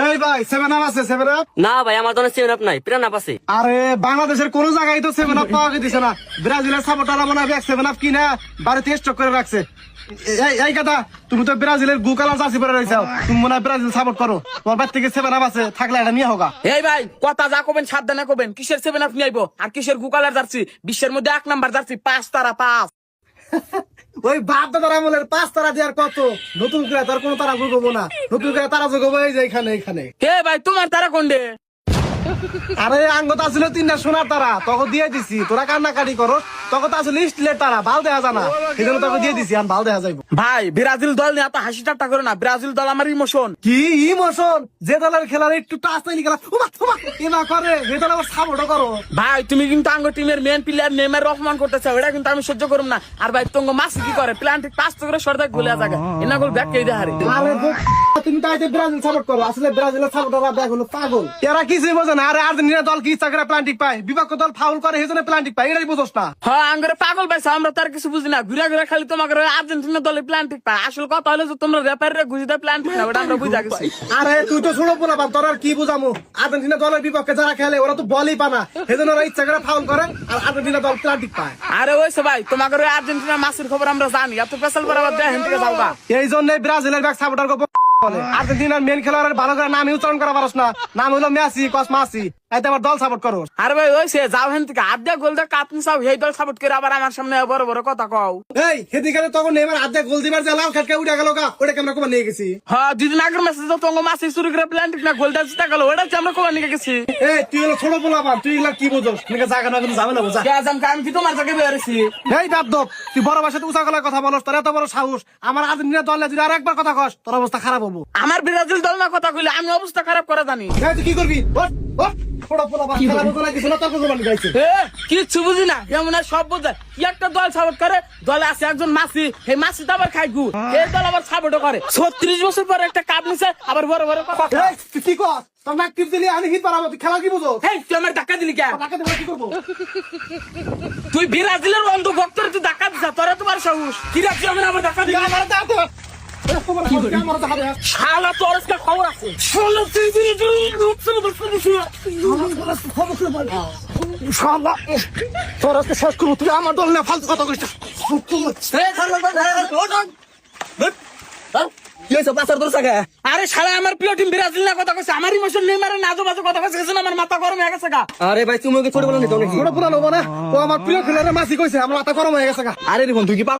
এই ভাই 7 আপ আছে 7 আপ? না ভাই আমার তো 7 আপ নাই, পিরান আপ আছে। আরে বাংলাদেশের কোন জায়গায় তো 7 আপ পাওয়া দিছে না। ব্রাজিলের সাপোর্টাররা মনে হয় 7 আপ কিনা বাড়িতে স্টক করে রাখছে। এই কথা, তুমি তো ব্রাজিলের গু কালার জার্সি পরে রয়েছো, তুমি মনে হয় ব্রাজিল সাপোর্ট করো। তোমার বাড়ি থেকে 7 আপ আছে, থাকলে এটা নিয়ে হোগা। এই ভাই কথা যা কবেন সাবধানে কবেন, কিসের 7 আপ নিয়ে আইবো আর কিসের গুকালার জার্সি? বিশ্বের মধ্যে 1 নাম্বার জার্সি 5 তারা 5। ওই বাপ দাদার আমলের 5 তারা দেওয়ার কত, নতুন করে তার কোনো তারা যোগাবো না। নতুন করে তারা যোগাবো এই যে এখানে। হে ভাই তোমার তারা কোনডে? আরে আঙ্গত আসলে 3টা সোনার তারা, তখন দিয়ে দিছি। তোরা কান্নাকাটি করো, তখন তো আসলে স্টিলের তারা, ভাল দেখা জানা, এই জন্য তোকে দিয়ে দিছি। আর ভাল দেখা যাইব। ভাই ব্রাজিল দল নিয়ে এত হাসি ঠাট্টা করো না, ব্রাজিল দল আমার ইমোশন। কি ইমোশন? যে দলের খেলার একটু টাচ নাই খেলা এনা করে, যে দল আবার সাপোর্ট করো। ভাই তুমি কিন্তু আঙ্গ টিমের মেন প্লেয়ার নেইমার অপমান করতেছো, এটা কিন্তু আমি সহ্য করব না। আর ভাই তঙ্গ মাসি কি করে, প্ল্যান ঠিক পাস করে সরদা গোলে জায়গা এনা গোল ব্যাক কে দেহারে। আরে তুমি তাইতে ব্রাজিল সাপোর্ট করো, আসলে ব্রাজিলের সাপোর্টাররা দেখ হলো পাগল। এরা কিছুই বোঝে না। আরে আর্জেন্টিনা দল কি ইচ্ছা করে প্লান্টিক পায়, বিপক্ষ দল ফাউল করে সেজন্য প্লান্টিক পায়, এটাই বুঝোস না। হ্যাঁ আঙ্গরে পাগল পাইছো, আমরা তার কিছু বুঝি না। ঘুরে ঘুরে খালি তোমাকে আর্জেন্টিনা দলে প্ল্যান ঠিক পায়। আসল কথা হলো যে তোমরা রেফারিরে ঘুষিতে প্ল্যান ঠিক না, ওটা আমরা বুঝা গেছি। আরে তুই তো ছোট পোলা, তোর আর কি বুঝামু? আর্জেন্টিনা দলের বিপক্ষে যারা খেলে ওরা তো বলই পানা, সেজন্য ওরা ইচ্ছা করে ফাউল করে আর আর্জেন্টিনা দল প্লান্টিক পায়। আরে ওইসে ভাই তোমাকে আর্জেন্টিনা মাসির খবর আমরা জানি, এত পেশাল বরাবর দেখেন থেকে যাওগা। এই জন্য ব্রাজিলের ব্যাক সাপোর্টার বলে আর্জেন্টিনার মেন খেলোয়াড়ের ভালো করে নাম উচ্চারণ করা পারস না। নাম হলো মেসি, কস মাসি, এতে আবার দল সাপোর্ট করো। আরে ভাই ওইসে যাও হেন থেকে আড্ডা গোল দা কাপনি চাও, এই দল সাপোর্ট করে আবার আমার সামনে বড় বড় কথা কও। এই সেদিকে তখন নেইমার আধা গোল দিবার যে লাল খাটকে উঠে গেল গা, ওটা কেমন কমা নিয়ে গেছি। হ্যাঁ দুদিন আগের ম্যাচে তো তঙ্গ মাসি শুরু করে প্ল্যান ঠিক না গোল দা জিতা গেল, ওটা আমরা কমা নিয়ে গেছি। এই তুই হলো ছোট পোলা পান, তুই এগুলা কি বুঝোস? নাকি জায়গা না যাবে না বুঝা। আমি কি তোমার জায়গায় বেরিয়েছি? এই বাপদপ, তুই বড় ভাষাতে উঁচা গলায় কথা বলস, তোর এত বড় সাহস। আমার আর্জেন্টিনা দলে যদি আর একবার কথা কস, তোর অবস্থা খারাপ হবো। আমার ব্রাজিল দল না কথা কইলে আমি অবস্থা খারাপ করে জানি। এই তুই কি করবি? ওঠ, ওঠ, ছোট পোলা পান, খেলা বুঝো না, কিছু না, তর্ক করবানি গাইছে। কিচ্ছু বুঝি না, এমন সব বোঝে। কি একটা দল সাপোর্ট করে, দলে আছে একজন মাসি, এই মাসি তো আবার খাই গু, এই দল আবার সাপোর্ট করে। 36 বছর পরে একটা কাপ নিছে, আবার বড় বড় কথা। এই তুই কি কর? তোর নাক টিপ দিলি আমি হিট পারাবো, তুই খেলা কি বুঝো? এই তুই আমার ধাক্কা দিলি কেন? টাকা দেবো কি করবো? তুই ব্রাজিলের অন্ধ ভক্তর তুই ধাক্কা দিছ, তোরা তোমার সাহস কি রাখছি? আমি আবার ধাক্কা দিলি? আমার দাঁত শালা তোর আজকে খবর আছে। তোর আজকে শেষ করবো। তুই আমার দল না ফালতু কথা কইছিস। আরে শালা আমার প্রিয় টিম ব্রাজিল না কথা কইছে, আমার ইমোশন নেইমারে না আজো বাজে কথা কইছে, আমার মাথা গরম হয়ে গেছে গা। আরে ভাই তুমি ওকে ছোট বলে নিতে নাকি? ছোট পুরা নেবো না, ও আমার প্রিয় খেলোয়াড় মাসি কইছে আমার মাথা গরম হয়ে গেছে গা। আরে রিপন তুই কি